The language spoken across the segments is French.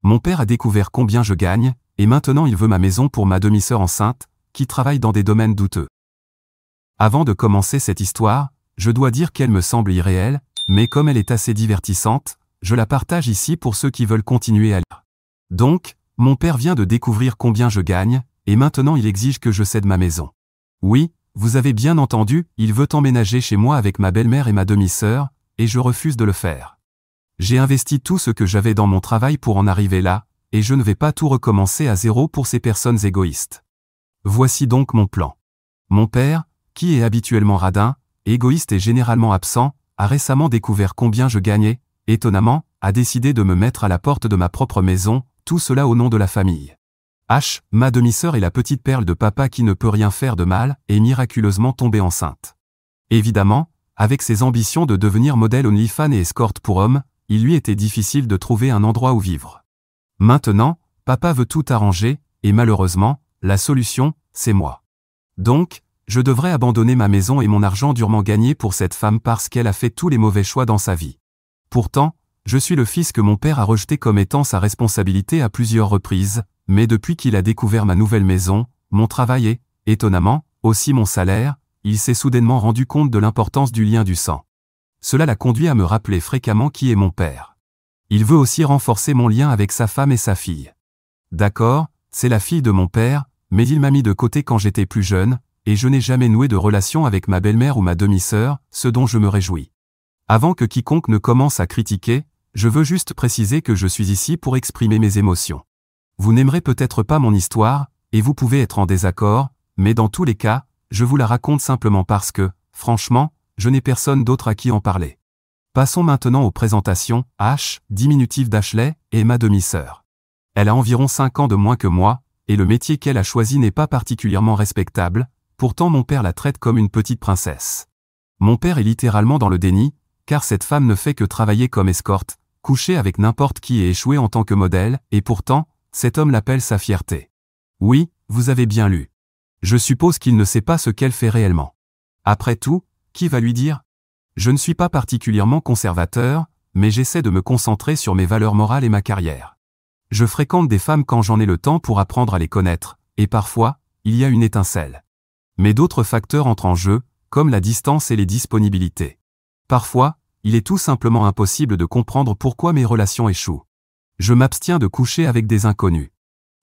Mon père a découvert combien je gagne, et maintenant il veut ma maison pour ma demi-sœur enceinte, qui travaille dans des domaines douteux. Avant de commencer cette histoire, je dois dire qu'elle me semble irréelle, mais comme elle est assez divertissante, je la partage ici pour ceux qui veulent continuer à lire. Donc, mon père vient de découvrir combien je gagne, et maintenant il exige que je cède ma maison. Oui, vous avez bien entendu, il veut emménager chez moi avec ma belle-mère et ma demi-sœur, et je refuse de le faire. J'ai investi tout ce que j'avais dans mon travail pour en arriver là, et je ne vais pas tout recommencer à zéro pour ces personnes égoïstes. Voici donc mon plan. Mon père, qui est habituellement radin, égoïste et généralement absent, a récemment découvert combien je gagnais, étonnamment, a décidé de me mettre à la porte de ma propre maison, tout cela au nom de la famille. H, ma demi-sœur est la petite perle de papa qui ne peut rien faire de mal, est miraculeusement tombée enceinte. Évidemment, avec ses ambitions de devenir modèle OnlyFans et escorte pour hommes, il lui était difficile de trouver un endroit où vivre. Maintenant, papa veut tout arranger, et malheureusement, la solution, c'est moi. Donc, je devrais abandonner ma maison et mon argent durement gagné pour cette femme parce qu'elle a fait tous les mauvais choix dans sa vie. Pourtant, je suis le fils que mon père a rejeté comme étant sa responsabilité à plusieurs reprises, mais depuis qu'il a découvert ma nouvelle maison, mon travail et, étonnamment, aussi mon salaire, il s'est soudainement rendu compte de l'importance du lien du sang. Cela l'a conduit à me rappeler fréquemment qui est mon père. Il veut aussi renforcer mon lien avec sa femme et sa fille. D'accord, c'est la fille de mon père, mais il m'a mis de côté quand j'étais plus jeune, et je n'ai jamais noué de relation avec ma belle-mère ou ma demi-sœur, ce dont je me réjouis. Avant que quiconque ne commence à critiquer, je veux juste préciser que je suis ici pour exprimer mes émotions. Vous n'aimerez peut-être pas mon histoire, et vous pouvez être en désaccord, mais dans tous les cas, je vous la raconte simplement parce que, franchement, je n'ai personne d'autre à qui en parler. Passons maintenant aux présentations. H, diminutif d'Ashley, est ma demi-sœur. Elle a environ 5 ans de moins que moi, et le métier qu'elle a choisi n'est pas particulièrement respectable, pourtant mon père la traite comme une petite princesse. Mon père est littéralement dans le déni, car cette femme ne fait que travailler comme escorte, coucher avec n'importe qui et échouer en tant que modèle, et pourtant, cet homme l'appelle sa fierté. Oui, vous avez bien lu. Je suppose qu'il ne sait pas ce qu'elle fait réellement. Après tout, qui va lui dire ? Je ne suis pas particulièrement conservateur, mais j'essaie de me concentrer sur mes valeurs morales et ma carrière. Je fréquente des femmes quand j'en ai le temps pour apprendre à les connaître, et parfois, il y a une étincelle. Mais d'autres facteurs entrent en jeu, comme la distance et les disponibilités. Parfois, il est tout simplement impossible de comprendre pourquoi mes relations échouent. Je m'abstiens de coucher avec des inconnus.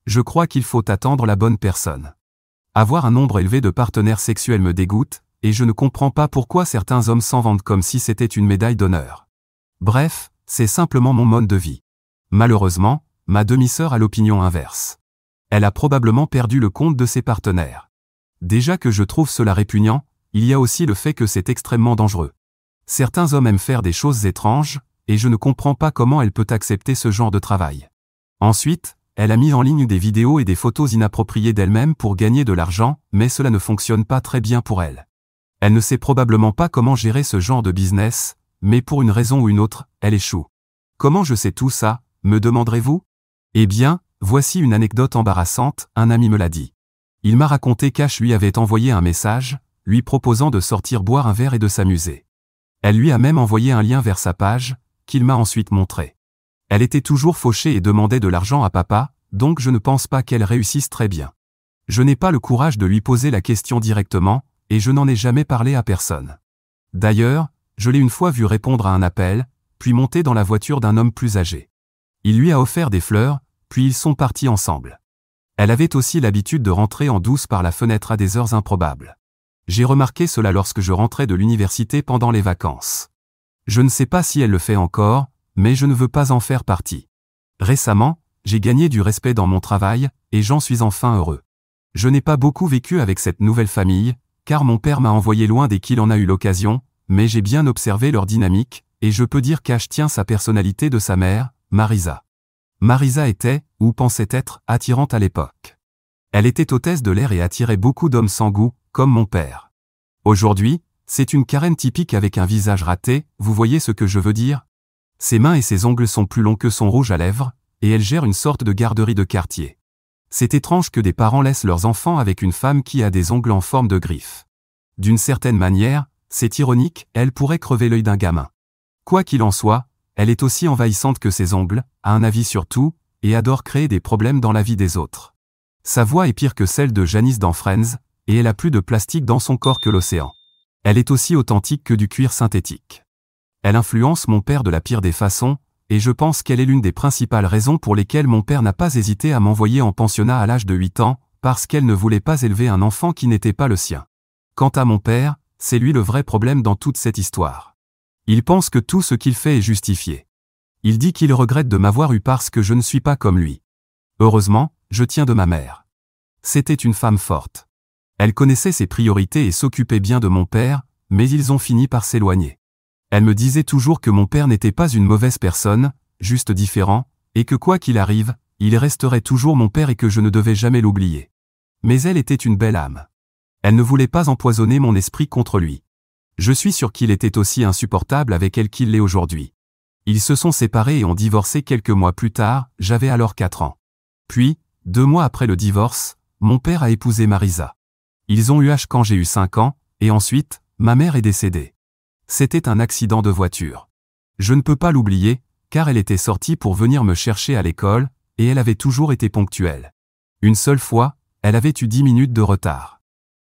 Je crois qu'il faut attendre la bonne personne. Avoir un nombre élevé de partenaires sexuels me dégoûte, et je ne comprends pas pourquoi certains hommes s'en vantent comme si c'était une médaille d'honneur. Bref, c'est simplement mon mode de vie. Malheureusement, ma demi-sœur a l'opinion inverse. Elle a probablement perdu le compte de ses partenaires. Déjà que je trouve cela répugnant, il y a aussi le fait que c'est extrêmement dangereux. Certains hommes aiment faire des choses étranges, et je ne comprends pas comment elle peut accepter ce genre de travail. Ensuite, elle a mis en ligne des vidéos et des photos inappropriées d'elle-même pour gagner de l'argent, mais cela ne fonctionne pas très bien pour elle. Elle ne sait probablement pas comment gérer ce genre de business, mais pour une raison ou une autre, elle échoue. Comment je sais tout ça, me demanderez-vous ? Eh bien, voici une anecdote embarrassante, un ami me l'a dit. Il m'a raconté qu'Ash lui avait envoyé un message, lui proposant de sortir boire un verre et de s'amuser. Elle lui a même envoyé un lien vers sa page, qu'il m'a ensuite montré. Elle était toujours fauchée et demandait de l'argent à papa, donc je ne pense pas qu'elle réussisse très bien. Je n'ai pas le courage de lui poser la question directement, et je n'en ai jamais parlé à personne. D'ailleurs, je l'ai une fois vu répondre à un appel, puis monter dans la voiture d'un homme plus âgé. Il lui a offert des fleurs, puis ils sont partis ensemble. Elle avait aussi l'habitude de rentrer en douce par la fenêtre à des heures improbables. J'ai remarqué cela lorsque je rentrais de l'université pendant les vacances. Je ne sais pas si elle le fait encore, mais je ne veux pas en faire partie. Récemment, j'ai gagné du respect dans mon travail, et j'en suis enfin heureux. Je n'ai pas beaucoup vécu avec cette nouvelle famille, car mon père m'a envoyé loin dès qu'il en a eu l'occasion, mais j'ai bien observé leur dynamique, et je peux dire qu'Ash tient sa personnalité de sa mère, Marisa. Marisa était, ou pensait être, attirante à l'époque. Elle était hôtesse de l'air et attirait beaucoup d'hommes sans goût, comme mon père. Aujourd'hui, c'est une Karen typique avec un visage raté, vous voyez ce que je veux dire ? Ses mains et ses ongles sont plus longs que son rouge à lèvres, et elle gère une sorte de garderie de quartier. C'est étrange que des parents laissent leurs enfants avec une femme qui a des ongles en forme de griffes. D'une certaine manière, c'est ironique, elle pourrait crever l'œil d'un gamin. Quoi qu'il en soit, elle est aussi envahissante que ses ongles, a un avis sur tout, et adore créer des problèmes dans la vie des autres. Sa voix est pire que celle de Janice dans Friends, et elle a plus de plastique dans son corps que l'océan. Elle est aussi authentique que du cuir synthétique. Elle influence mon père de la pire des façons, et je pense qu'elle est l'une des principales raisons pour lesquelles mon père n'a pas hésité à m'envoyer en pensionnat à l'âge de 8 ans, parce qu'elle ne voulait pas élever un enfant qui n'était pas le sien. Quant à mon père, c'est lui le vrai problème dans toute cette histoire. Il pense que tout ce qu'il fait est justifié. Il dit qu'il regrette de m'avoir eu parce que je ne suis pas comme lui. Heureusement, je tiens de ma mère. C'était une femme forte. Elle connaissait ses priorités et s'occupait bien de mon père, mais ils ont fini par s'éloigner. Elle me disait toujours que mon père n'était pas une mauvaise personne, juste différent, et que quoi qu'il arrive, il resterait toujours mon père et que je ne devais jamais l'oublier. Mais elle était une belle âme. Elle ne voulait pas empoisonner mon esprit contre lui. Je suis sûr qu'il était aussi insupportable avec elle qu'il l'est aujourd'hui. Ils se sont séparés et ont divorcé quelques mois plus tard, j'avais alors 4 ans. Puis, 2 mois après le divorce, mon père a épousé Marisa. Ils ont eu quand j'ai eu 5 ans, et ensuite, ma mère est décédée. C'était un accident de voiture. Je ne peux pas l'oublier, car elle était sortie pour venir me chercher à l'école, et elle avait toujours été ponctuelle. Une seule fois, elle avait eu 10 minutes de retard.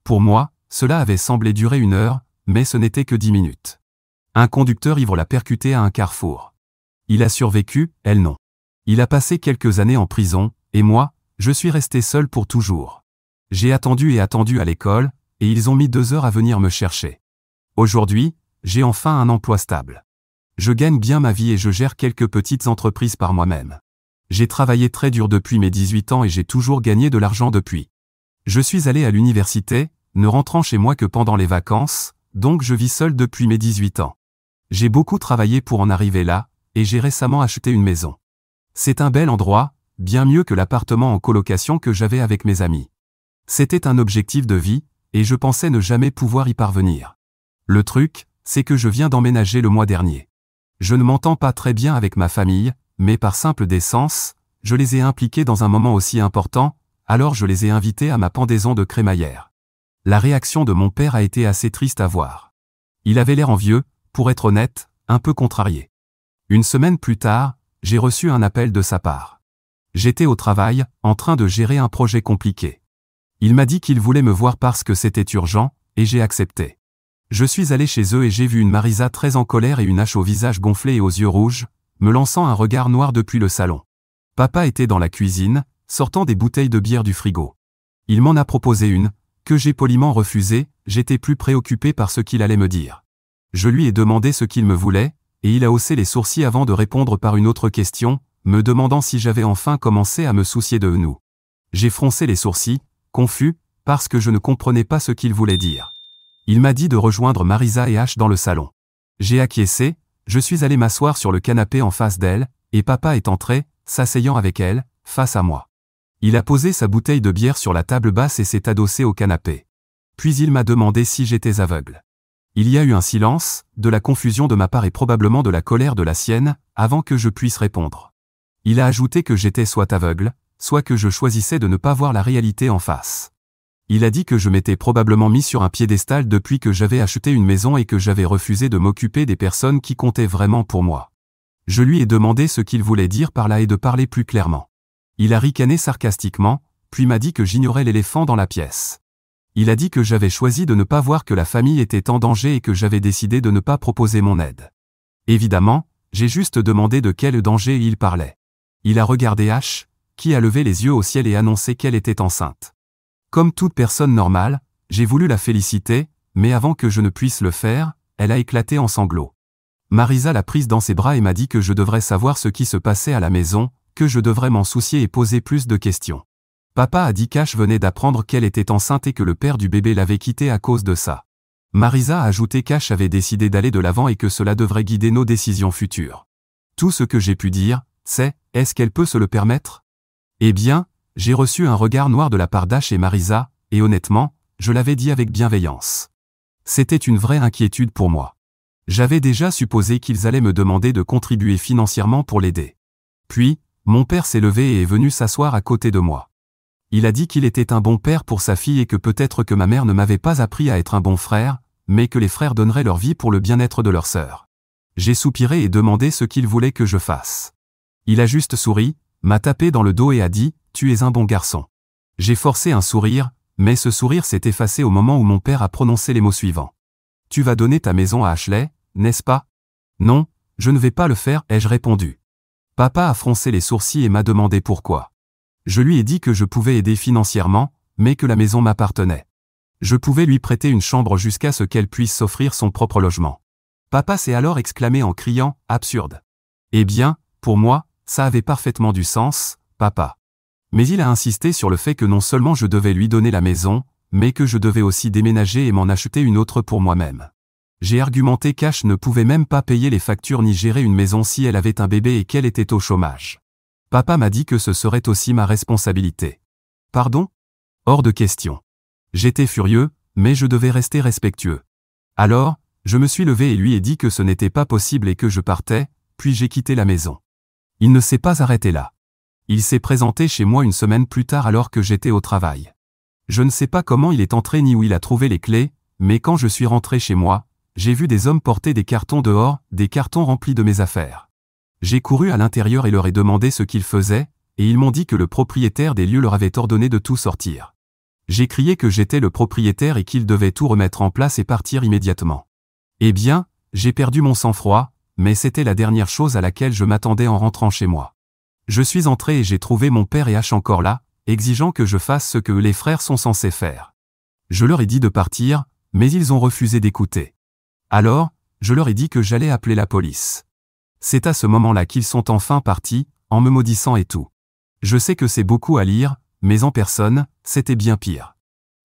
Pour moi, cela avait semblé durer 1 heure, mais ce n'était que 10 minutes. Un conducteur ivre l'a percuté à un carrefour. Il a survécu, elle non. Il a passé quelques années en prison, et moi, je suis resté seul pour toujours. J'ai attendu et attendu à l'école, et ils ont mis 2 heures à venir me chercher. Aujourd'hui, j'ai enfin un emploi stable. Je gagne bien ma vie et je gère quelques petites entreprises par moi-même. J'ai travaillé très dur depuis mes 18 ans et j'ai toujours gagné de l'argent depuis. Je suis allé à l'université, ne rentrant chez moi que pendant les vacances, donc je vis seul depuis mes 18 ans. J'ai beaucoup travaillé pour en arriver là, et j'ai récemment acheté une maison. C'est un bel endroit, bien mieux que l'appartement en colocation que j'avais avec mes amis. C'était un objectif de vie, et je pensais ne jamais pouvoir y parvenir. Le truc, c'est que je viens d'emménager le mois dernier. Je ne m'entends pas très bien avec ma famille, mais par simple décence, je les ai impliqués dans un moment aussi important, alors je les ai invités à ma pendaison de crémaillère. La réaction de mon père a été assez triste à voir. Il avait l'air envieux, pour être honnête, un peu contrarié. Une semaine plus tard, j'ai reçu un appel de sa part. J'étais au travail, en train de gérer un projet compliqué. Il m'a dit qu'il voulait me voir parce que c'était urgent, et j'ai accepté. Je suis allé chez eux et j'ai vu une Marisa très en colère et une hache au visage gonflé et aux yeux rouges, me lançant un regard noir depuis le salon. Papa était dans la cuisine, sortant des bouteilles de bière du frigo. Il m'en a proposé une, que j'ai poliment refusée, j'étais plus préoccupé par ce qu'il allait me dire. Je lui ai demandé ce qu'il me voulait, et il a haussé les sourcils avant de répondre par une autre question, me demandant si j'avais enfin commencé à me soucier de nous. J'ai froncé les sourcils, confus, parce que je ne comprenais pas ce qu'il voulait dire. Il m'a dit de rejoindre Marisa et H dans le salon. J'ai acquiescé, je suis allé m'asseoir sur le canapé en face d'elle, et papa est entré, s'asseyant avec elle, face à moi. Il a posé sa bouteille de bière sur la table basse et s'est adossé au canapé. Puis il m'a demandé si j'étais aveugle. Il y a eu un silence, de la confusion de ma part et probablement de la colère de la sienne, avant que je puisse répondre. Il a ajouté que j'étais soit aveugle, soit que je choisissais de ne pas voir la réalité en face. Il a dit que je m'étais probablement mis sur un piédestal depuis que j'avais acheté une maison et que j'avais refusé de m'occuper des personnes qui comptaient vraiment pour moi. Je lui ai demandé ce qu'il voulait dire par là et de parler plus clairement. Il a ricané sarcastiquement, puis m'a dit que j'ignorais l'éléphant dans la pièce. Il a dit que j'avais choisi de ne pas voir que la famille était en danger et que j'avais décidé de ne pas proposer mon aide. Évidemment, j'ai juste demandé de quel danger il parlait. Il a regardé H, qui a levé les yeux au ciel et annoncé qu'elle était enceinte. Comme toute personne normale, j'ai voulu la féliciter, mais avant que je ne puisse le faire, elle a éclaté en sanglots. Marisa l'a prise dans ses bras et m'a dit que je devrais savoir ce qui se passait à la maison, que je devrais m'en soucier et poser plus de questions. Papa a dit qu'Ash venait d'apprendre qu'elle était enceinte et que le père du bébé l'avait quittée à cause de ça. Marisa a ajouté qu'Ash avait décidé d'aller de l'avant et que cela devrait guider nos décisions futures. Tout ce que j'ai pu dire, c'est « Est-ce qu'elle peut se le permettre ?» Eh bien, j'ai reçu un regard noir de la part d'Ash et Marisa, et honnêtement, je l'avais dit avec bienveillance. C'était une vraie inquiétude pour moi. J'avais déjà supposé qu'ils allaient me demander de contribuer financièrement pour l'aider. Puis, mon père s'est levé et est venu s'asseoir à côté de moi. Il a dit qu'il était un bon père pour sa fille et que peut-être que ma mère ne m'avait pas appris à être un bon frère, mais que les frères donneraient leur vie pour le bien-être de leur sœur. J'ai soupiré et demandé ce qu'il voulait que je fasse. Il a juste souri, m'a tapé dans le dos et a dit « Tu es un bon garçon ». J'ai forcé un sourire, mais ce sourire s'est effacé au moment où mon père a prononcé les mots suivants. « Tu vas donner ta maison à Ashley, n'est-ce pas ?»« Non, je ne vais pas le faire, ai-je répondu. Papa a froncé les sourcils et m'a demandé pourquoi. Je lui ai dit que je pouvais aider financièrement, mais que la maison m'appartenait. Je pouvais lui prêter une chambre jusqu'à ce qu'elle puisse s'offrir son propre logement. Papa s'est alors exclamé en criant « Absurde !» Eh bien, pour moi, ça avait parfaitement du sens, papa. Mais il a insisté sur le fait que non seulement je devais lui donner la maison, mais que je devais aussi déménager et m'en acheter une autre pour moi-même. J'ai argumenté qu'Ash ne pouvait même pas payer les factures ni gérer une maison si elle avait un bébé et qu'elle était au chômage. Papa m'a dit que ce serait aussi ma responsabilité. Pardon ? Hors de question. J'étais furieux, mais je devais rester respectueux. Alors, je me suis levé et lui ai dit que ce n'était pas possible et que je partais, puis j'ai quitté la maison. Il ne s'est pas arrêté là. Il s'est présenté chez moi une semaine plus tard alors que j'étais au travail. Je ne sais pas comment il est entré ni où il a trouvé les clés, mais quand je suis rentré chez moi, j'ai vu des hommes porter des cartons dehors, des cartons remplis de mes affaires. J'ai couru à l'intérieur et leur ai demandé ce qu'ils faisaient, et ils m'ont dit que le propriétaire des lieux leur avait ordonné de tout sortir. J'ai crié que j'étais le propriétaire et qu'ils devaient tout remettre en place et partir immédiatement. Eh bien, j'ai perdu mon sang-froid, mais c'était la dernière chose à laquelle je m'attendais en rentrant chez moi. Je suis entré et j'ai trouvé mon père et Ash encore là, exigeant que je fasse ce que les frères sont censés faire. Je leur ai dit de partir, mais ils ont refusé d'écouter. Alors, je leur ai dit que j'allais appeler la police. C'est à ce moment-là qu'ils sont enfin partis, en me maudissant et tout. Je sais que c'est beaucoup à lire, mais en personne, c'était bien pire.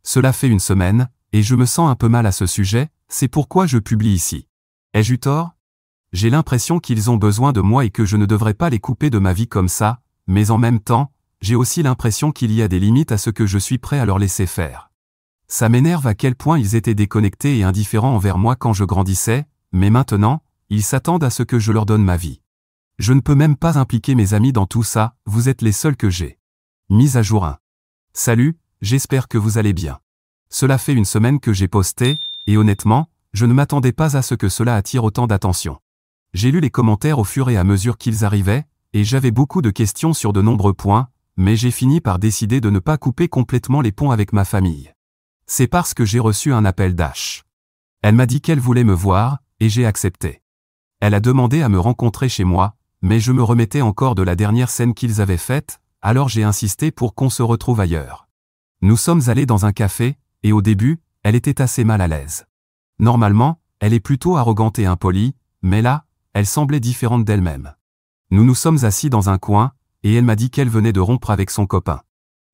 Cela fait une semaine, et je me sens un peu mal à ce sujet, c'est pourquoi je publie ici. Ai-je eu tort ? J'ai l'impression qu'ils ont besoin de moi et que je ne devrais pas les couper de ma vie comme ça, mais en même temps, j'ai aussi l'impression qu'il y a des limites à ce que je suis prêt à leur laisser faire. Ça m'énerve à quel point ils étaient déconnectés et indifférents envers moi quand je grandissais, mais maintenant, ils s'attendent à ce que je leur donne ma vie. Je ne peux même pas impliquer mes amis dans tout ça, vous êtes les seuls que j'ai. Mise à jour 1. Salut, j'espère que vous allez bien. Cela fait une semaine que j'ai posté, et honnêtement, je ne m'attendais pas à ce que cela attire autant d'attention. J'ai lu les commentaires au fur et à mesure qu'ils arrivaient, et j'avais beaucoup de questions sur de nombreux points, mais j'ai fini par décider de ne pas couper complètement les ponts avec ma famille. C'est parce que j'ai reçu un appel d'Ash. Elle m'a dit qu'elle voulait me voir, et j'ai accepté. Elle a demandé à me rencontrer chez moi, mais je me remettais encore de la dernière scène qu'ils avaient faite, alors j'ai insisté pour qu'on se retrouve ailleurs. Nous sommes allés dans un café, et au début, elle était assez mal à l'aise. Normalement, elle est plutôt arrogante et impolie, mais là, elle semblait différente d'elle-même. Nous nous sommes assis dans un coin, et elle m'a dit qu'elle venait de rompre avec son copain.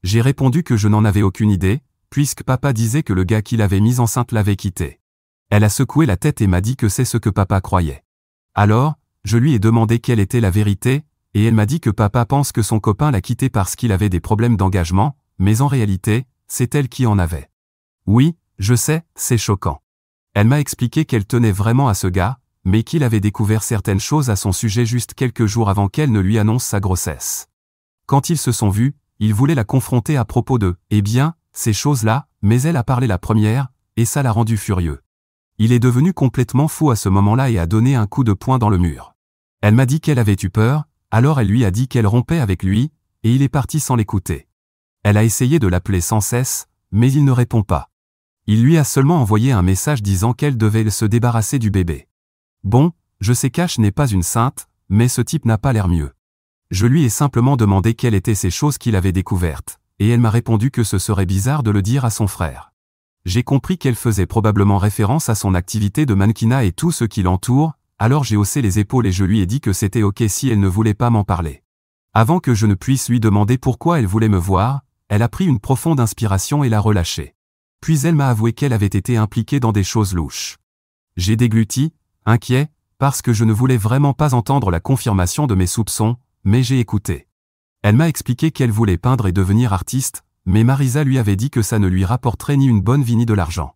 J'ai répondu que je n'en avais aucune idée, puisque papa disait que le gars qui l'avait mise enceinte l'avait quittée. Elle a secoué la tête et m'a dit que c'est ce que papa croyait. Alors, je lui ai demandé quelle était la vérité, et elle m'a dit que papa pense que son copain l'a quittée parce qu'il avait des problèmes d'engagement, mais en réalité, c'est elle qui en avait. Oui, je sais, c'est choquant. Elle m'a expliqué qu'elle tenait vraiment à ce gars, mais qu'il avait découvert certaines choses à son sujet juste quelques jours avant qu'elle ne lui annonce sa grossesse. Quand ils se sont vus, il voulait la confronter à propos de « eh bien », ces choses-là, mais elle a parlé la première, et ça l'a rendu furieux. Il est devenu complètement fou à ce moment-là et a donné un coup de poing dans le mur. Elle m'a dit qu'elle avait eu peur, alors elle lui a dit qu'elle rompait avec lui, et il est parti sans l'écouter. Elle a essayé de l'appeler sans cesse, mais il ne répond pas. Il lui a seulement envoyé un message disant qu'elle devait se débarrasser du bébé. Bon, je sais qu'Ash n'est pas une sainte, mais ce type n'a pas l'air mieux. Je lui ai simplement demandé quelles étaient ces choses qu'il avait découvertes, et elle m'a répondu que ce serait bizarre de le dire à son frère. J'ai compris qu'elle faisait probablement référence à son activité de mannequinat et tout ce qui l'entoure, alors j'ai haussé les épaules et je lui ai dit que c'était ok si elle ne voulait pas m'en parler. Avant que je ne puisse lui demander pourquoi elle voulait me voir, elle a pris une profonde inspiration et l'a relâchée. Puis elle m'a avoué qu'elle avait été impliquée dans des choses louches. J'ai dégluti, inquiet, parce que je ne voulais vraiment pas entendre la confirmation de mes soupçons, mais j'ai écouté. Elle m'a expliqué qu'elle voulait peindre et devenir artiste, mais Marisa lui avait dit que ça ne lui rapporterait ni une bonne vie ni de l'argent.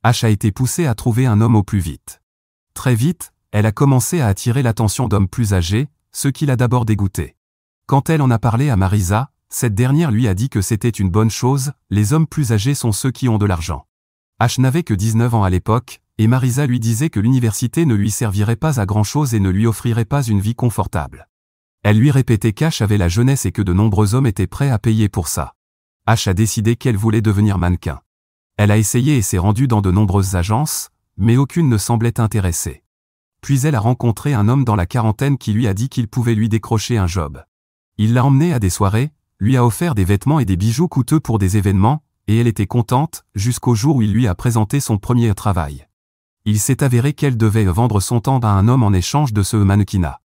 Ash a été poussée à trouver un homme au plus vite. Très vite, elle a commencé à attirer l'attention d'hommes plus âgés, ce qui l'a d'abord dégoûtée. Quand elle en a parlé à Marisa, cette dernière lui a dit que c'était une bonne chose, les hommes plus âgés sont ceux qui ont de l'argent. Ash n'avait que 19 ans à l'époque, et Marisa lui disait que l'université ne lui servirait pas à grand-chose et ne lui offrirait pas une vie confortable. Elle lui répétait qu'Ash avait la jeunesse et que de nombreux hommes étaient prêts à payer pour ça. Ash a décidé qu'elle voulait devenir mannequin. Elle a essayé et s'est rendue dans de nombreuses agences, mais aucune ne semblait intéressée. Puis elle a rencontré un homme dans la quarantaine qui lui a dit qu'il pouvait lui décrocher un job. Il l'a emmenée à des soirées, lui a offert des vêtements et des bijoux coûteux pour des événements, et elle était contente, jusqu'au jour où il lui a présenté son premier travail. Il s'est avéré qu'elle devait vendre son temps à un homme en échange de ce mannequinat.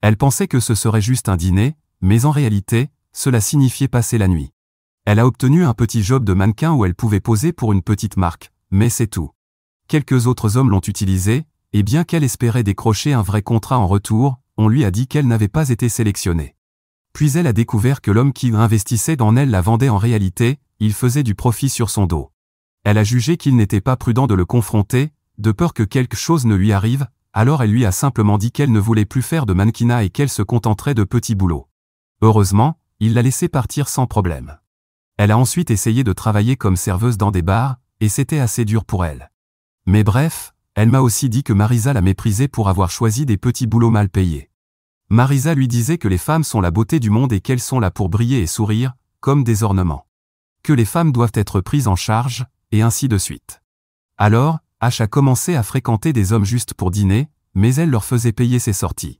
Elle pensait que ce serait juste un dîner, mais en réalité, cela signifiait passer la nuit. Elle a obtenu un petit job de mannequin où elle pouvait poser pour une petite marque, mais c'est tout. Quelques autres hommes l'ont utilisée, et bien qu'elle espérait décrocher un vrai contrat en retour, on lui a dit qu'elle n'avait pas été sélectionnée. Puis elle a découvert que l'homme qui investissait dans elle la vendait en réalité, il faisait du profit sur son dos. Elle a jugé qu'il n'était pas prudent de le confronter, de peur que quelque chose ne lui arrive, alors elle lui a simplement dit qu'elle ne voulait plus faire de mannequinat et qu'elle se contenterait de petits boulots. Heureusement, il l'a laissé partir sans problème. Elle a ensuite essayé de travailler comme serveuse dans des bars, et c'était assez dur pour elle. Mais bref, elle m'a aussi dit que Marisa la méprisait pour avoir choisi des petits boulots mal payés. Marisa lui disait que les femmes sont la beauté du monde et qu'elles sont là pour briller et sourire, comme des ornements. Que les femmes doivent être prises en charge, et ainsi de suite. Alors, Ash a commencé à fréquenter des hommes juste pour dîner, mais elle leur faisait payer ses sorties.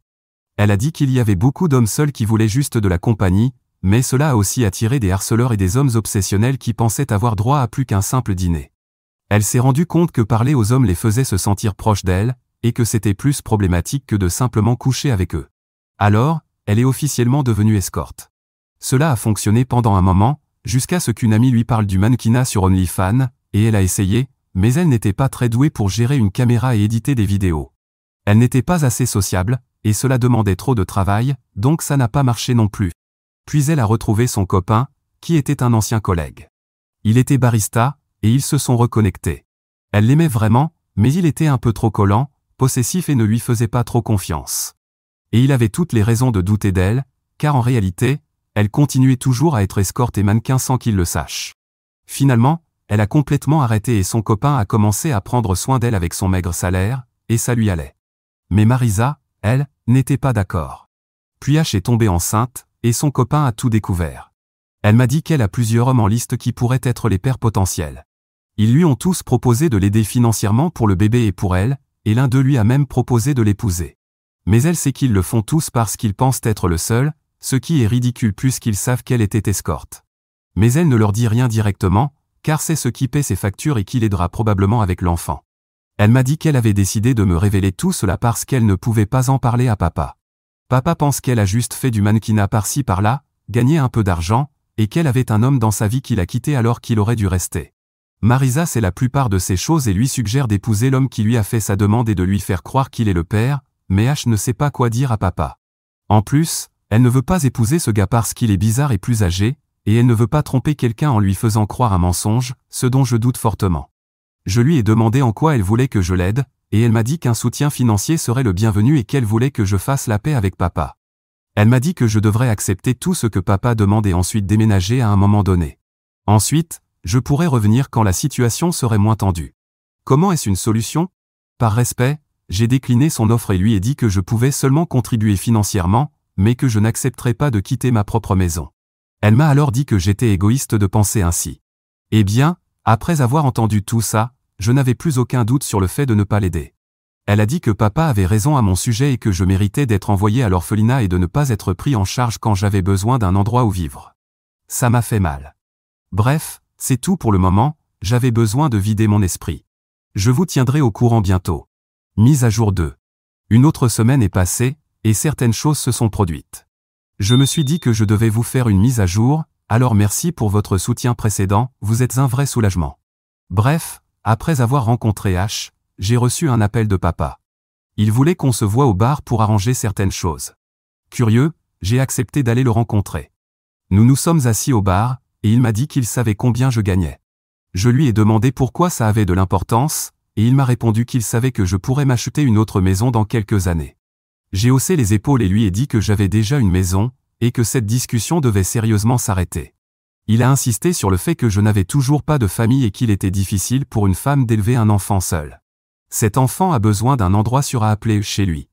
Elle a dit qu'il y avait beaucoup d'hommes seuls qui voulaient juste de la compagnie, mais cela a aussi attiré des harceleurs et des hommes obsessionnels qui pensaient avoir droit à plus qu'un simple dîner. Elle s'est rendue compte que parler aux hommes les faisait se sentir proches d'elle, et que c'était plus problématique que de simplement coucher avec eux. Alors, elle est officiellement devenue escorte. Cela a fonctionné pendant un moment, jusqu'à ce qu'une amie lui parle du mannequinat sur OnlyFans, et elle a essayé, mais elle n'était pas très douée pour gérer une caméra et éditer des vidéos. Elle n'était pas assez sociable, et cela demandait trop de travail, donc ça n'a pas marché non plus. Puis elle a retrouvé son copain, qui était un ancien collègue. Il était barista, et ils se sont reconnectés. Elle l'aimait vraiment, mais il était un peu trop collant, possessif et ne lui faisait pas trop confiance. Et il avait toutes les raisons de douter d'elle, car en réalité, elle continuait toujours à être escorte et mannequin sans qu'il le sache. Finalement, elle a complètement arrêté et son copain a commencé à prendre soin d'elle avec son maigre salaire, et ça lui allait. Mais Marisa, elle, n'était pas d'accord. Puis Ash est tombée enceinte, et son copain a tout découvert. Elle m'a dit qu'elle a plusieurs hommes en liste qui pourraient être les pères potentiels. Ils lui ont tous proposé de l'aider financièrement pour le bébé et pour elle, et l'un d'eux lui a même proposé de l'épouser. Mais elle sait qu'ils le font tous parce qu'ils pensent être le seul, ce qui est ridicule puisqu'ils savent qu'elle était escorte. Mais elle ne leur dit rien directement, car c'est ce qui paie ses factures et qui l'aidera probablement avec l'enfant. Elle m'a dit qu'elle avait décidé de me révéler tout cela parce qu'elle ne pouvait pas en parler à papa. Papa pense qu'elle a juste fait du mannequinat par-ci par-là, gagné un peu d'argent, et qu'elle avait un homme dans sa vie qui l'a quitté alors qu'il aurait dû rester. Marisa sait la plupart de ces choses et lui suggère d'épouser l'homme qui lui a fait sa demande et de lui faire croire qu'il est le père, mais Ash ne sait pas quoi dire à papa. En plus, elle ne veut pas épouser ce gars parce qu'il est bizarre et plus âgé, et elle ne veut pas tromper quelqu'un en lui faisant croire un mensonge, ce dont je doute fortement. Je lui ai demandé en quoi elle voulait que je l'aide, et elle m'a dit qu'un soutien financier serait le bienvenu et qu'elle voulait que je fasse la paix avec papa. Elle m'a dit que je devrais accepter tout ce que papa demande et ensuite déménager à un moment donné. Ensuite, je pourrais revenir quand la situation serait moins tendue. Comment est-ce une solution? Par respect, j'ai décliné son offre et lui ai dit que je pouvais seulement contribuer financièrement, mais que je n'accepterais pas de quitter ma propre maison. Elle m'a alors dit que j'étais égoïste de penser ainsi. Eh bien, après avoir entendu tout ça, je n'avais plus aucun doute sur le fait de ne pas l'aider. Elle a dit que papa avait raison à mon sujet et que je méritais d'être envoyé à l'orphelinat et de ne pas être pris en charge quand j'avais besoin d'un endroit où vivre. Ça m'a fait mal. Bref, c'est tout pour le moment, j'avais besoin de vider mon esprit. Je vous tiendrai au courant bientôt. Mise à jour 2. Une autre semaine est passée, et certaines choses se sont produites. Je me suis dit que je devais vous faire une mise à jour, alors merci pour votre soutien précédent, vous êtes un vrai soulagement. Bref, après avoir rencontré Ash, j'ai reçu un appel de papa. Il voulait qu'on se voie au bar pour arranger certaines choses. Curieux, j'ai accepté d'aller le rencontrer. Nous nous sommes assis au bar, et il m'a dit qu'il savait combien je gagnais. Je lui ai demandé pourquoi ça avait de l'importance, et il m'a répondu qu'il savait que je pourrais m'acheter une autre maison dans quelques années. J'ai haussé les épaules et lui ai dit que j'avais déjà une maison, et que cette discussion devait sérieusement s'arrêter. Il a insisté sur le fait que je n'avais toujours pas de famille et qu'il était difficile pour une femme d'élever un enfant seul. Cet enfant a besoin d'un endroit sûr à appeler chez lui.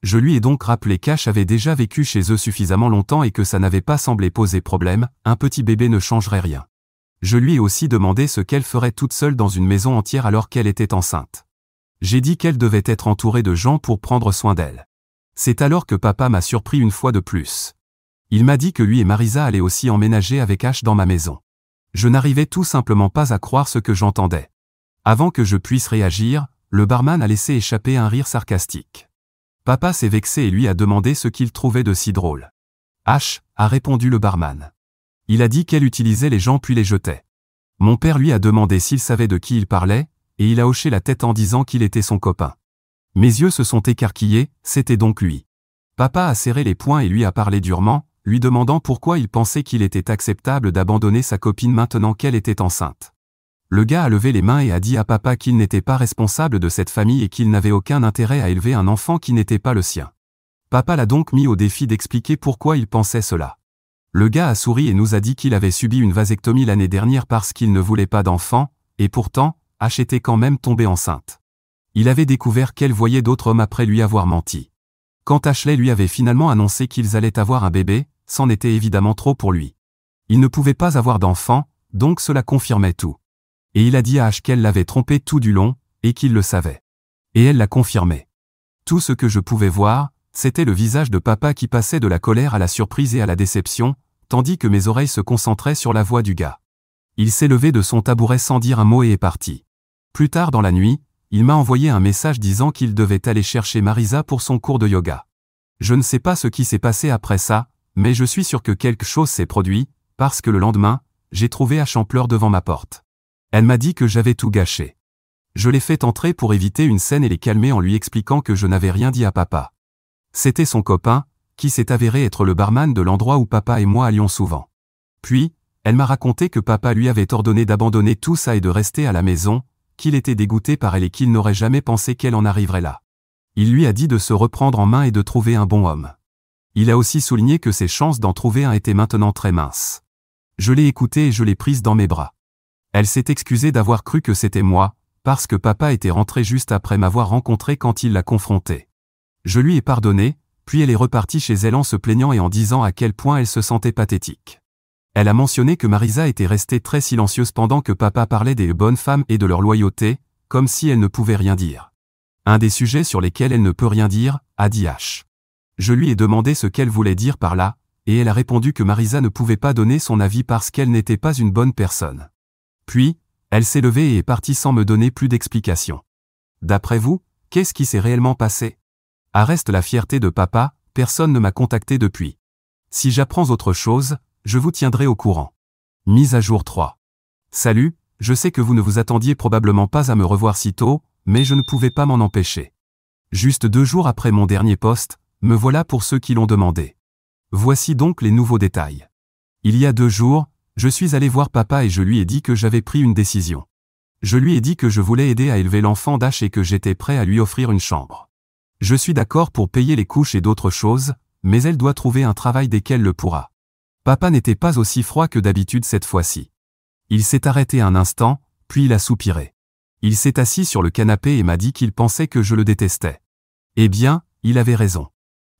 Je lui ai donc rappelé qu'Ash avait déjà vécu chez eux suffisamment longtemps et que ça n'avait pas semblé poser problème, un petit bébé ne changerait rien. Je lui ai aussi demandé ce qu'elle ferait toute seule dans une maison entière alors qu'elle était enceinte. J'ai dit qu'elle devait être entourée de gens pour prendre soin d'elle. C'est alors que papa m'a surpris une fois de plus. Il m'a dit que lui et Marisa allaient aussi emménager avec Ash dans ma maison. Je n'arrivais tout simplement pas à croire ce que j'entendais. Avant que je puisse réagir, le barman a laissé échapper un rire sarcastique. Papa s'est vexé et lui a demandé ce qu'il trouvait de si drôle. Ash, a répondu le barman. Il a dit qu'elle utilisait les gens puis les jetait. Mon père lui a demandé s'il savait de qui il parlait, et il a hoché la tête en disant qu'il était son copain. Mes yeux se sont écarquillés, c'était donc lui. Papa a serré les poings et lui a parlé durement, lui demandant pourquoi il pensait qu'il était acceptable d'abandonner sa copine maintenant qu'elle était enceinte. Le gars a levé les mains et a dit à papa qu'il n'était pas responsable de cette famille et qu'il n'avait aucun intérêt à élever un enfant qui n'était pas le sien. Papa l'a donc mis au défi d'expliquer pourquoi il pensait cela. Le gars a souri et nous a dit qu'il avait subi une vasectomie l'année dernière parce qu'il ne voulait pas d'enfant, et pourtant, Ash était quand même tombée enceinte. Il avait découvert qu'elle voyait d'autres hommes après lui avoir menti. Quand Ashley lui avait finalement annoncé qu'ils allaient avoir un bébé, c'en était évidemment trop pour lui. Il ne pouvait pas avoir d'enfant, donc cela confirmait tout. Et il a dit à Ash qu'elle l'avait trompé tout du long, et qu'il le savait. Et elle l'a confirmé. Tout ce que je pouvais voir, c'était le visage de papa qui passait de la colère à la surprise et à la déception, tandis que mes oreilles se concentraient sur la voix du gars. Il s'est levé de son tabouret sans dire un mot et est parti. Plus tard dans la nuit, il m'a envoyé un message disant qu'il devait aller chercher Marisa pour son cours de yoga. Je ne sais pas ce qui s'est passé après ça, mais je suis sûr que quelque chose s'est produit, parce que le lendemain, j'ai trouvé Ash en pleurs devant ma porte. Elle m'a dit que j'avais tout gâché. Je l'ai fait entrer pour éviter une scène et les calmer en lui expliquant que je n'avais rien dit à papa. C'était son copain, qui s'est avéré être le barman de l'endroit où papa et moi allions souvent. Puis, elle m'a raconté que papa lui avait ordonné d'abandonner tout ça et de rester à la maison, qu'il était dégoûté par elle et qu'il n'aurait jamais pensé qu'elle en arriverait là. Il lui a dit de se reprendre en main et de trouver un bon homme. Il a aussi souligné que ses chances d'en trouver un étaient maintenant très minces. Je l'ai écoutée et je l'ai prise dans mes bras. Elle s'est excusée d'avoir cru que c'était moi, parce que papa était rentré juste après m'avoir rencontré quand il l'a confrontée. Je lui ai pardonné, puis elle est repartie chez elle en se plaignant et en disant à quel point elle se sentait pathétique. Elle a mentionné que Marisa était restée très silencieuse pendant que papa parlait des bonnes femmes et de leur loyauté, comme si elle ne pouvait rien dire. Un des sujets sur lesquels elle ne peut rien dire, a dit Ash. Je lui ai demandé ce qu'elle voulait dire par là, et elle a répondu que Marisa ne pouvait pas donner son avis parce qu'elle n'était pas une bonne personne. Puis, elle s'est levée et est partie sans me donner plus d'explications. D'après vous, qu'est-ce qui s'est réellement passé? Reste la fierté de papa, personne ne m'a contacté depuis. Si j'apprends autre chose, je vous tiendrai au courant. Mise à jour 3. Salut, je sais que vous ne vous attendiez probablement pas à me revoir si tôt, mais je ne pouvais pas m'en empêcher. Juste 2 jours après mon dernier post, me voilà pour ceux qui l'ont demandé. Voici donc les nouveaux détails. Il y a 2 jours, je suis allé voir papa et je lui ai dit que j'avais pris une décision. Je lui ai dit que je voulais aider à élever l'enfant d'Ash et que j'étais prêt à lui offrir une chambre. Je suis d'accord pour payer les couches et d'autres choses, mais elle doit trouver un travail dès qu'elle le pourra. Papa n'était pas aussi froid que d'habitude cette fois-ci. Il s'est arrêté un instant, puis il a soupiré. Il s'est assis sur le canapé et m'a dit qu'il pensait que je le détestais. Eh bien, il avait raison.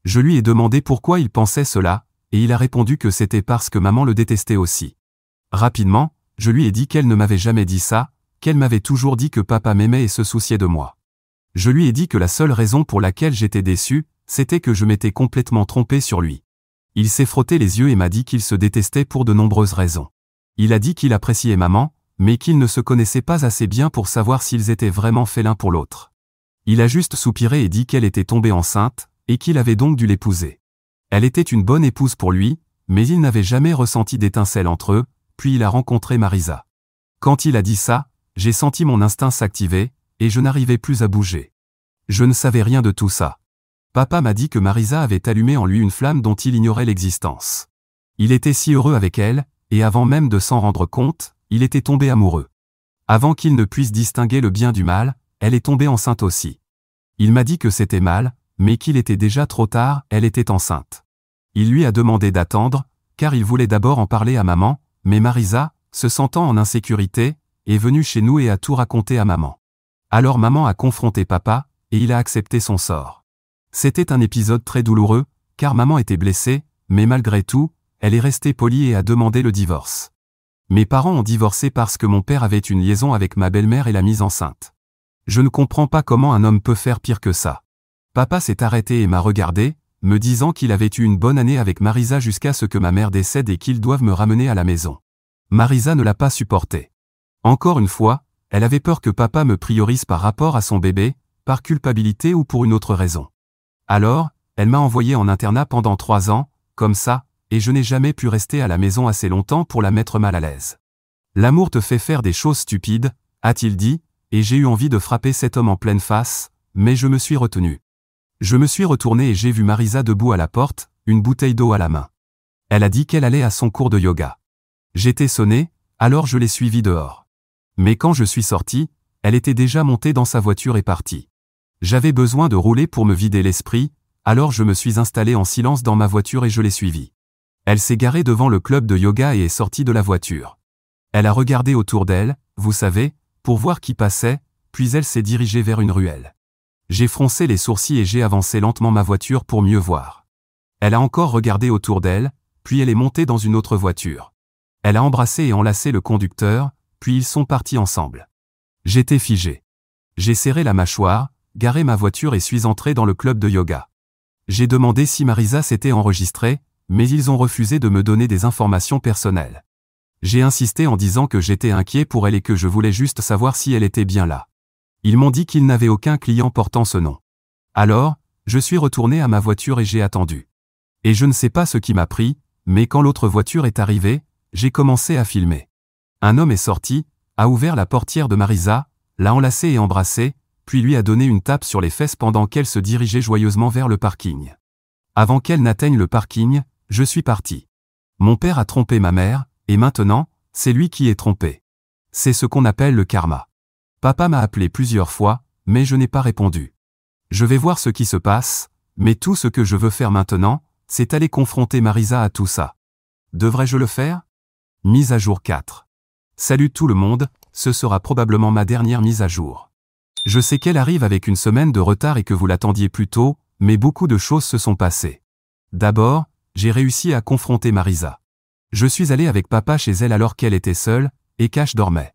Je lui ai demandé pourquoi il pensait cela, et il a répondu que c'était parce que maman le détestait aussi. Rapidement, je lui ai dit qu'elle ne m'avait jamais dit ça, qu'elle m'avait toujours dit que papa m'aimait et se souciait de moi. Je lui ai dit que la seule raison pour laquelle j'étais déçu, c'était que je m'étais complètement trompé sur lui. Il s'est frotté les yeux et m'a dit qu'il se détestait pour de nombreuses raisons. Il a dit qu'il appréciait maman, mais qu'ils ne se connaissaient pas assez bien pour savoir s'ils étaient vraiment faits l'un pour l'autre. Il a juste soupiré et dit qu'elle était tombée enceinte, et qu'il avait donc dû l'épouser. Elle était une bonne épouse pour lui, mais il n'avait jamais ressenti d'étincelle entre eux, puis il a rencontré Marisa. Quand il a dit ça, j'ai senti mon instinct s'activer, et je n'arrivais plus à bouger. Je ne savais rien de tout ça. Papa m'a dit que Marisa avait allumé en lui une flamme dont il ignorait l'existence. Il était si heureux avec elle, et avant même de s'en rendre compte, il était tombé amoureux. Avant qu'il ne puisse distinguer le bien du mal, elle est tombée enceinte aussi. Il m'a dit que c'était mal, mais qu'il était déjà trop tard, elle était enceinte. Il lui a demandé d'attendre, car il voulait d'abord en parler à maman, mais Marisa, se sentant en insécurité, est venue chez nous et a tout raconté à maman. Alors maman a confronté papa, et il a accepté son sort. C'était un épisode très douloureux, car maman était blessée, mais malgré tout, elle est restée polie et a demandé le divorce. Mes parents ont divorcé parce que mon père avait une liaison avec ma belle-mère et l'a mise enceinte. Je ne comprends pas comment un homme peut faire pire que ça. Papa s'est arrêté et m'a regardé, me disant qu'il avait eu une bonne année avec Marisa jusqu'à ce que ma mère décède et qu'ils doivent me ramener à la maison. Marisa ne l'a pas supporté. Encore une fois, elle avait peur que papa me priorise par rapport à son bébé, par culpabilité ou pour une autre raison. Alors, elle m'a envoyé en internat pendant 3 ans, comme ça, et je n'ai jamais pu rester à la maison assez longtemps pour la mettre mal à l'aise. L'amour te fait faire des choses stupides, a-t-il dit, et j'ai eu envie de frapper cet homme en pleine face, mais je me suis retenu. Je me suis retourné et j'ai vu Marisa debout à la porte, une bouteille d'eau à la main. Elle a dit qu'elle allait à son cours de yoga. J'étais sonné, alors je l'ai suivie dehors. Mais quand je suis sorti, elle était déjà montée dans sa voiture et partie. J'avais besoin de rouler pour me vider l'esprit, alors je me suis installé en silence dans ma voiture et je l'ai suivie. Elle s'est garée devant le club de yoga et est sortie de la voiture. Elle a regardé autour d'elle, vous savez, pour voir qui passait, puis elle s'est dirigée vers une ruelle. J'ai froncé les sourcils et j'ai avancé lentement ma voiture pour mieux voir. Elle a encore regardé autour d'elle, puis elle est montée dans une autre voiture. Elle a embrassé et enlacé le conducteur, puis ils sont partis ensemble. J'étais figé. J'ai serré la mâchoire, garé ma voiture et suis entré dans le club de yoga. J'ai demandé si Marisa s'était enregistrée, mais ils ont refusé de me donner des informations personnelles. J'ai insisté en disant que j'étais inquiet pour elle et que je voulais juste savoir si elle était bien là. Ils m'ont dit qu'ils n'avaient aucun client portant ce nom. Alors, je suis retourné à ma voiture et j'ai attendu. Et je ne sais pas ce qui m'a pris, mais quand l'autre voiture est arrivée, j'ai commencé à filmer. Un homme est sorti, a ouvert la portière de Marisa, l'a enlacée et embrassée, puis lui a donné une tape sur les fesses pendant qu'elle se dirigeait joyeusement vers le parking. Avant qu'elle n'atteigne le parking, je suis parti. Mon père a trompé ma mère, et maintenant, c'est lui qui est trompé. C'est ce qu'on appelle le karma. Papa m'a appelé plusieurs fois, mais je n'ai pas répondu. Je vais voir ce qui se passe, mais tout ce que je veux faire maintenant, c'est aller confronter Marisa à tout ça. Devrais-je le faire? Mise à jour 4. Salut tout le monde, ce sera probablement ma dernière mise à jour. Je sais qu'elle arrive avec une semaine de retard et que vous l'attendiez plus tôt, mais beaucoup de choses se sont passées. D'abord, j'ai réussi à confronter Marisa. Je suis allé avec papa chez elle alors qu'elle était seule, et qu'Ash dormait.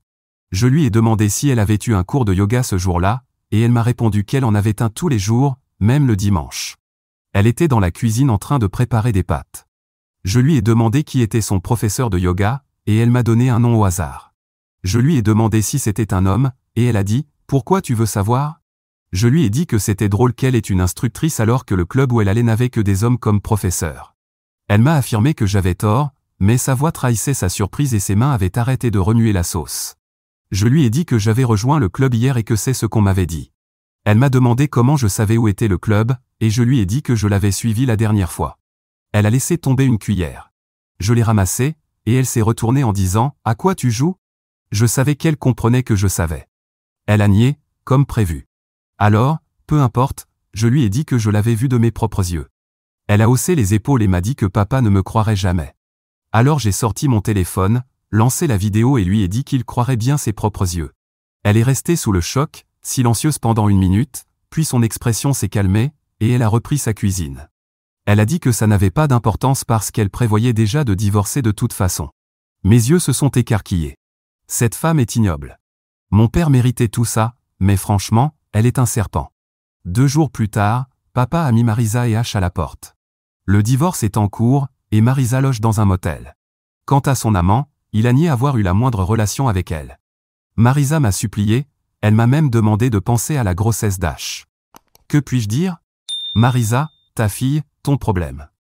Je lui ai demandé si elle avait eu un cours de yoga ce jour-là, et elle m'a répondu qu'elle en avait un tous les jours, même le dimanche. Elle était dans la cuisine en train de préparer des pâtes. Je lui ai demandé qui était son professeur de yoga, et elle m'a donné un nom au hasard. Je lui ai demandé si c'était un homme, et elle a dit « Pourquoi tu veux savoir ?» Je lui ai dit que c'était drôle qu'elle ait une instructrice alors que le club où elle allait n'avait que des hommes comme professeurs. Elle m'a affirmé que j'avais tort, mais sa voix trahissait sa surprise et ses mains avaient arrêté de remuer la sauce. Je lui ai dit que j'avais rejoint le club hier et que c'est ce qu'on m'avait dit. Elle m'a demandé comment je savais où était le club, et je lui ai dit que je l'avais suivi la dernière fois. Elle a laissé tomber une cuillère. Je l'ai ramassée, et elle s'est retournée en disant « À quoi tu joues ?» Je savais qu'elle comprenait que je savais. Elle a nié, comme prévu. Alors, peu importe, je lui ai dit que je l'avais vue de mes propres yeux. Elle a haussé les épaules et m'a dit que papa ne me croirait jamais. Alors j'ai sorti mon téléphone, lancé la vidéo et lui ai dit qu'il croirait bien ses propres yeux. Elle est restée sous le choc, silencieuse pendant 1 minute, puis son expression s'est calmée, et elle a repris sa cuisine. Elle a dit que ça n'avait pas d'importance parce qu'elle prévoyait déjà de divorcer de toute façon. Mes yeux se sont écarquillés. Cette femme est ignoble. Mon père méritait tout ça, mais franchement, elle est un serpent. 2 jours plus tard, papa a mis Marisa et Ash à la porte. Le divorce est en cours, et Marisa loge dans un motel. Quant à son amant, il a nié avoir eu la moindre relation avec elle. Marisa m'a supplié, elle m'a même demandé de penser à la grossesse d'Ash. Que puis-je dire? Marisa, ta fille, ton problème.